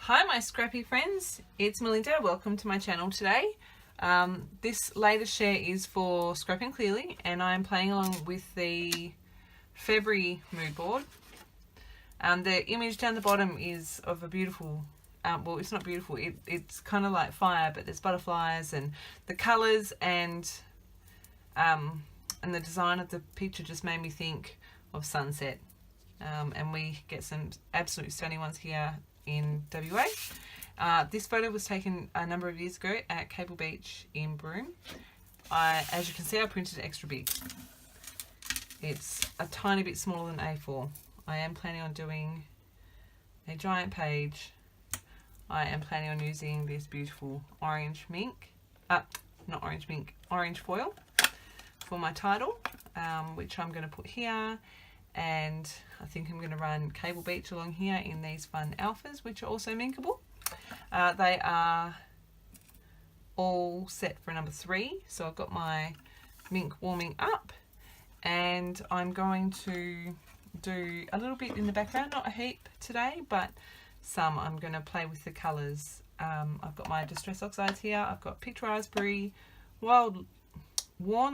Hi my scrappy friends, it's Melinda. Welcome to my channel today. This latest share is for ScrappingClearly and I'm playing along with the February mood board. The image down the bottom is of a beautiful, well it's not beautiful, it's kind of like fire, but there's butterflies and the colours and the design of the picture just made me think of sunset. And we get some absolutely stunning ones here in WA. This photo was taken a number of years ago at Cable Beach in Broome. As you can see, I printed it extra big. It's a tiny bit smaller than A4. I am planning on doing a giant page. I am planning on using this beautiful orange mink, not orange mink, orange foil for my title, which I'm going to put here. And I think I'm going to run Cable Beach along here in these fun alphas, which are also minkable. They are all set for number 3. So I've got my mink warming up and I'm going to do a little bit in the background, not a heap today, but some. I'm going to play with the colours. I've got my Distress Oxides here. I've got Picked Raspberry, Worn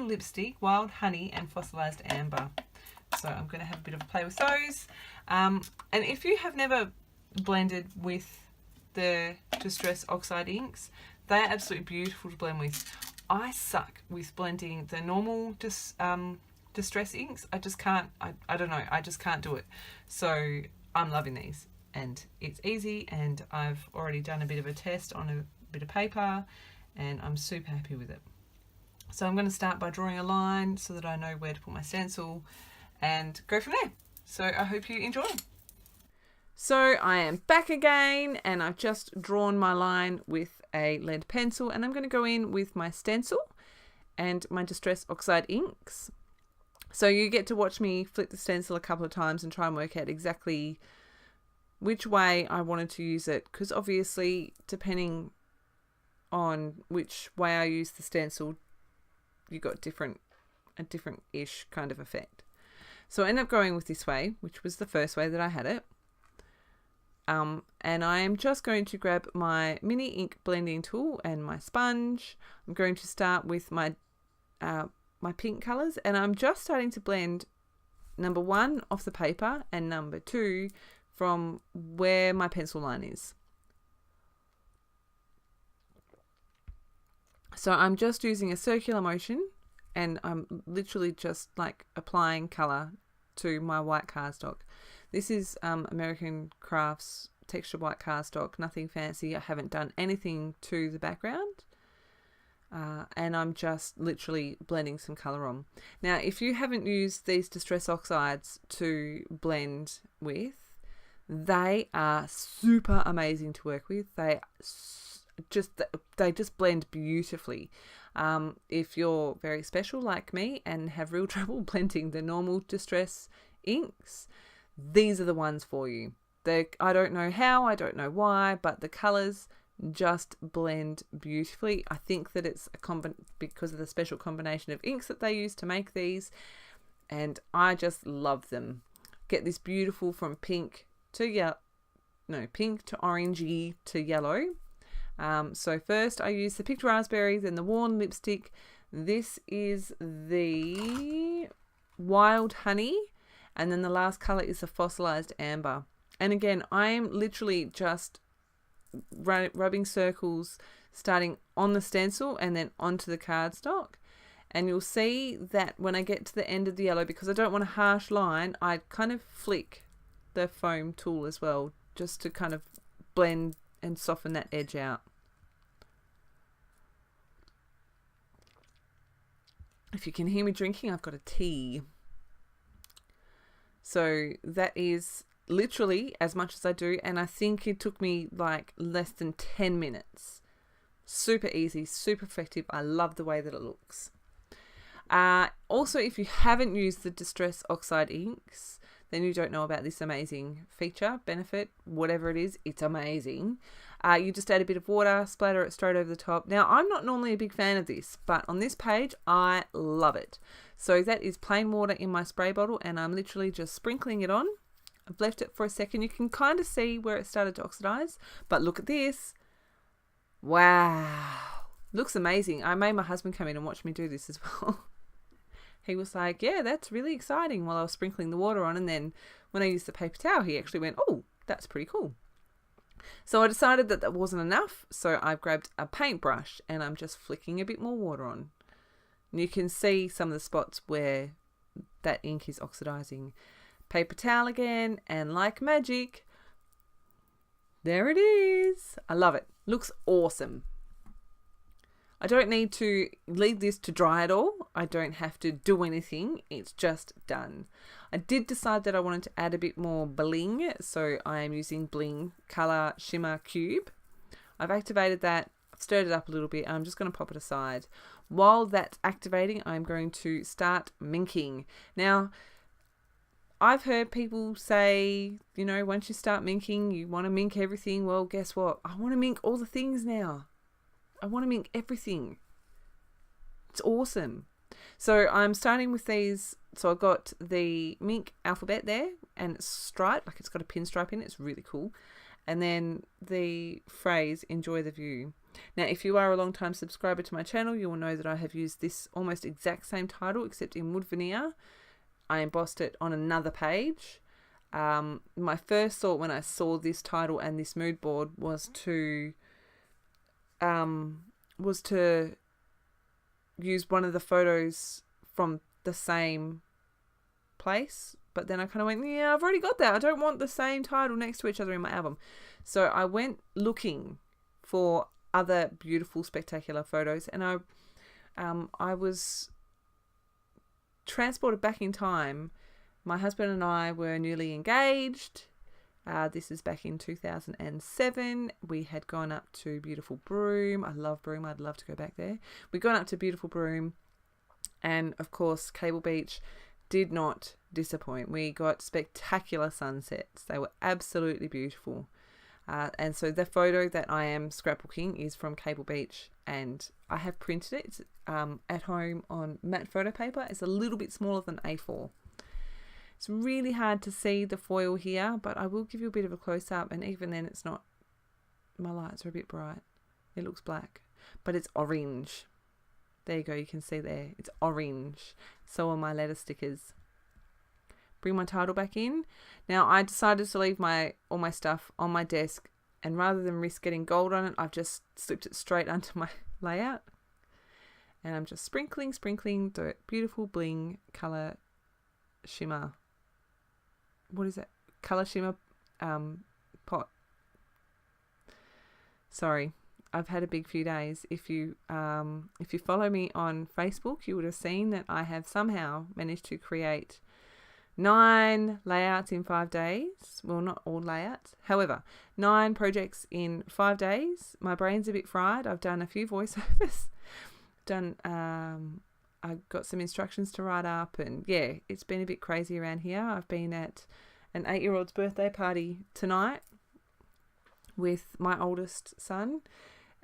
Lipstick, Wild Honey and Fossilized Amber. So I'm going to have a bit of a play with those. And if you have never blended with the Distress Oxide inks, they are absolutely beautiful to blend with. I suck with blending the normal Distress inks. I just can't, I don't know, I just can't do it. So I'm loving these and it's easy, and I've already done a bit of a test on a bit of paper and I'm super happy with it. So I'm going to start by drawing a line so that I know where to put my stencil and go from there. So I hope you enjoy. So I am back again and I've just drawn my line with a lead pencil, and I'm going to go in with my stencil and my Distress Oxide inks. So you get to watch me flip the stencil a couple of times and try and work out exactly which way I wanted to use it, because obviously depending on which way I use the stencil, you got a different-ish kind of effect. So I ended up going with this way, which was the first way that I had it. And I am just going to grab my mini ink blending tool and my sponge. I'm going to start with my my pink colours, and I'm just starting to blend number 1 off the paper and number 2 from where my pencil line is. So I'm just using a circular motion, and I'm literally just like applying colour to my white cardstock. This is American Crafts texture white cardstock, nothing fancy. I haven't done anything to the background, and I'm just literally blending some colour on. Now, if you haven't used these Distress Oxides to blend with, they are super amazing to work with. They just blend beautifully. If you're very special like me and have real trouble blending the normal Distress inks, these are the ones for you. I don't know how, I don't know why, but the colours just blend beautifully. I think that it's because of the special combination of inks that they use to make these, and I just love them. Get this beautiful from pink to pink to orangey to yellow. So first I use the Picked Raspberry, then the Worn Lipstick. This is the Wild Honey, and then the last colour is the Fossilized Amber. And again, I am literally just rubbing circles starting on the stencil and then onto the cardstock. And you'll see that when I get to the end of the yellow, because I don't want a harsh line, I kind of flick the foam tool as well, just to kind of blend and soften that edge out. If you can hear me drinking, I've got a tea. So that is literally as much as I do, and I think it took me like less than 10 minutes. Super easy, super effective. I love the way that it looks. Also, if you haven't used the Distress Oxide inks, then you don't know about this amazing feature, benefit, whatever it is, it's amazing. You just add a bit of water, splatter it straight over the top. Now, I'm not normally a big fan of this, but on this page, I love it. So that is plain water in my spray bottle, and I'm literally just sprinkling it on. I've left it for a second. You can kind of see where it started to oxidize, but look at this. Wow. Looks amazing. I made my husband come in and watch me do this as well. He was like, yeah, that's really exciting, while I was sprinkling the water on. And then when I used the paper towel, he actually went, oh, that's pretty cool. So I decided that that wasn't enough. So I've grabbed a paintbrush and I'm just flicking a bit more water on. And you can see some of the spots where that ink is oxidizing. Paper towel again, and like magic, there it is. I love it. Looks awesome. I don't need to leave this to dry at all. I don't have to do anything. It's just done. I did decide that I wanted to add a bit more bling, so I am using Bling Color Shimmer Cube. I've activated that, I've stirred it up a little bit, and I'm just going to pop it aside. While that's activating, I'm going to start minking. Now, I've heard people say, you know, once you start minking, you want to mink everything. Well, guess what? I want to mink all the things now. I want to mink everything. It's awesome. So I'm starting with these. So I've got the mink alphabet there, and it's striped, like it's got a pinstripe in it. It's really cool. And then the phrase, enjoy the view. Now, if you are a long time subscriber to my channel, you will know that I have used this almost exact same title, except in wood veneer. I embossed it on another page. My first thought when I saw this title and this mood board was to use one of the photos from the same place, but then I kind of went, yeah, I've already got that. I don't want the same title next to each other in my album. So I went looking for other beautiful, spectacular photos, and I was transported back in time. My husband and I were newly engaged. This is back in 2007. We had gone up to beautiful Broome. I love Broome. I'd love to go back there. We'd gone up to beautiful Broome, and of course Cable Beach did not disappoint. We got spectacular sunsets. They were absolutely beautiful. And so the photo that I am scrapbooking is from Cable Beach, and I have printed it. It's at home on matte photo paper. It's a little bit smaller than A4. It's really hard to see the foil here, but I will give you a bit of a close-up, and even then it's not, my lights are a bit bright. It looks black, but it's orange. There you go, you can see there. It's orange. So are my letter stickers. Bring my title back in. Now, I decided to leave all my stuff on my desk, and rather than risk getting gold on it, I've just slipped it straight onto my layout. And I'm just sprinkling the beautiful bling color shimmer. What is that? Color shimmer pot. Sorry, I've had a big few days. If you follow me on Facebook, you would have seen that I have somehow managed to create 9 layouts in 5 days. Well, not all layouts. However, 9 projects in 5 days. My brain's a bit fried. I've done a few voiceovers. I've got some instructions to write up, and yeah, it's been a bit crazy around here. I've been at an 8-year-old's birthday party tonight with my oldest son,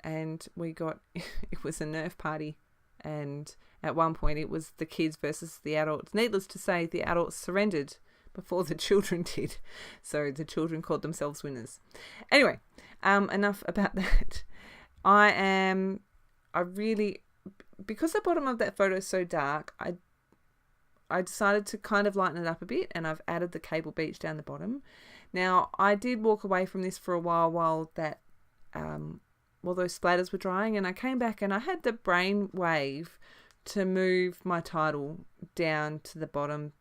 and it was a Nerf party, and at one point it was the kids versus the adults. Needless to say, the adults surrendered before the children did, so the children called themselves winners. Anyway, enough about that. Because the bottom of that photo is so dark, I decided to kind of lighten it up a bit, and I've added the Cable Beach down the bottom. Now, I did walk away from this for a while while those splatters were drying, and I came back and I had the brain wave to move my title down to the bottom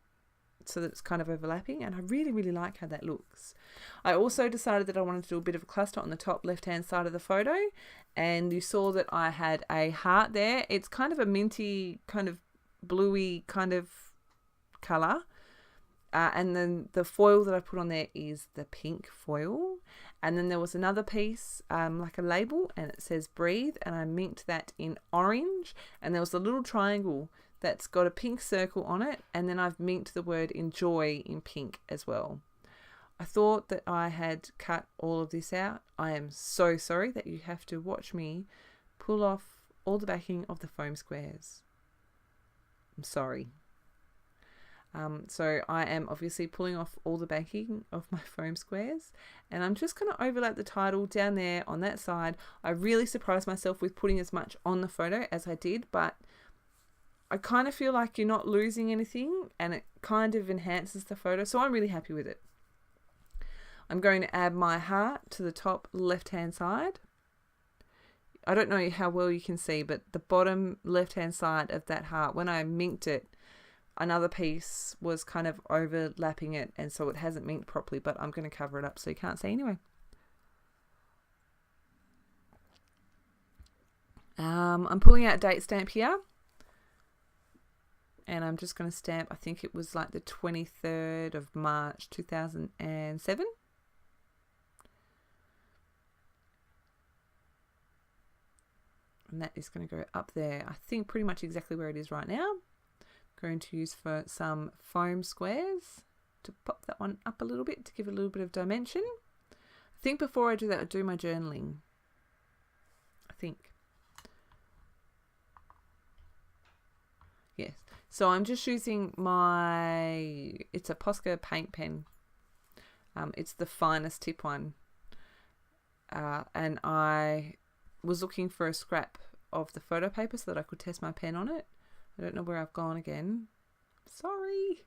so that it's kind of overlapping, and I really, really like how that looks. I also decided that I wanted to do a bit of a cluster on the top left-hand side of the photo, and you saw that I had a heart there. It's kind of a minty, kind of bluey kind of colour. And then the foil that I put on there is the pink foil. And then there was another piece, like a label, and it says breathe, and I minked that in orange. And there was a little triangle that's got a pink circle on it, and then I've minked the word enjoy in pink as well. I thought that I had cut all of this out. I am so sorry that you have to watch me pull off all the backing of the foam squares. I'm sorry. So I am obviously pulling off all the backing of my foam squares, and I'm just going to overlap the title down there on that side. I really surprised myself with putting as much on the photo as I did, but I kind of feel like you're not losing anything, and it kind of enhances the photo, so I'm really happy with it. I'm going to add my heart to the top left hand side. I don't know how well you can see, but the bottom left hand side of that heart, when I minked it, another piece was kind of overlapping it, and so it hasn't minked properly, but I'm going to cover it up so you can't see anyway. I'm pulling out a date stamp here, and I'm just going to stamp, I think it was like the 23rd of March 2007. And that is going to go up there, I think pretty much exactly where it is right now. Going to use for some foam squares to pop that one up a little bit to give it a little bit of dimension. I think before I do that, I'll do my journaling. I think. Yes. So I'm just using it's a Posca paint pen. It's the finest tip one. And I was looking for a scrap of the photo paper so that I could test my pen on it. I don't know where I've gone again. Sorry.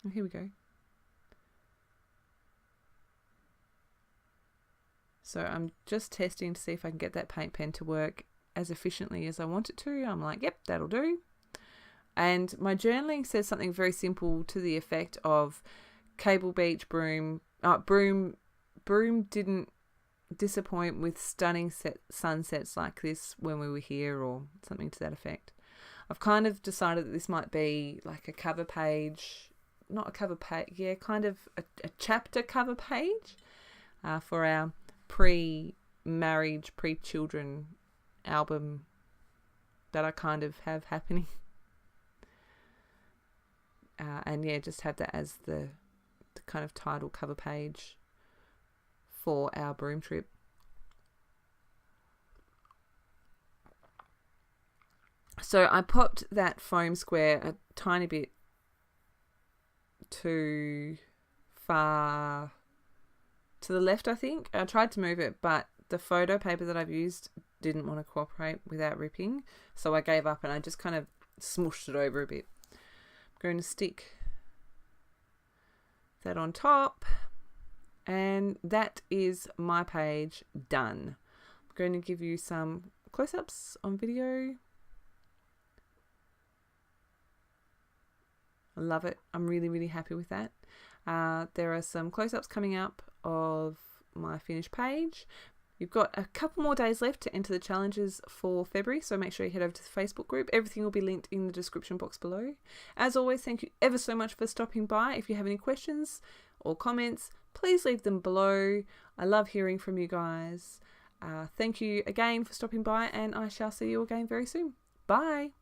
Oh, here we go. So I'm just testing to see if I can get that paint pen to work as efficiently as I want it to. I'm like, yep, that'll do. And my journaling says something very simple to the effect of Cable Beach broom didn't disappoint with stunning sunsets like this when we were here, or something to that effect. I've kind of decided that this might be like a cover page, not a cover page, yeah, kind of a chapter cover page for our pre-marriage, pre-children album that I kind of have happening. And yeah, just have that as the kind of title cover page for our broom trip. So I popped that foam square a tiny bit too far to the left, I think. I tried to move it, but the photo paper that I've used didn't want to cooperate without ripping, so I gave up and I just kind of smooshed it over a bit. I'm going to stick that on top. And that is my page done. I'm going to give you some close-ups on video. I love it. I'm really, really happy with that. There are some close-ups coming up of my finished page. You've got a couple more days left to enter the challenges for February, so make sure you head over to the Facebook group. Everything will be linked in the description box below. As always, thank you ever so much for stopping by. If you have any questions or comments, please leave them below. I love hearing from you guys. Thank you again for stopping by, and I shall see you again very soon. Bye.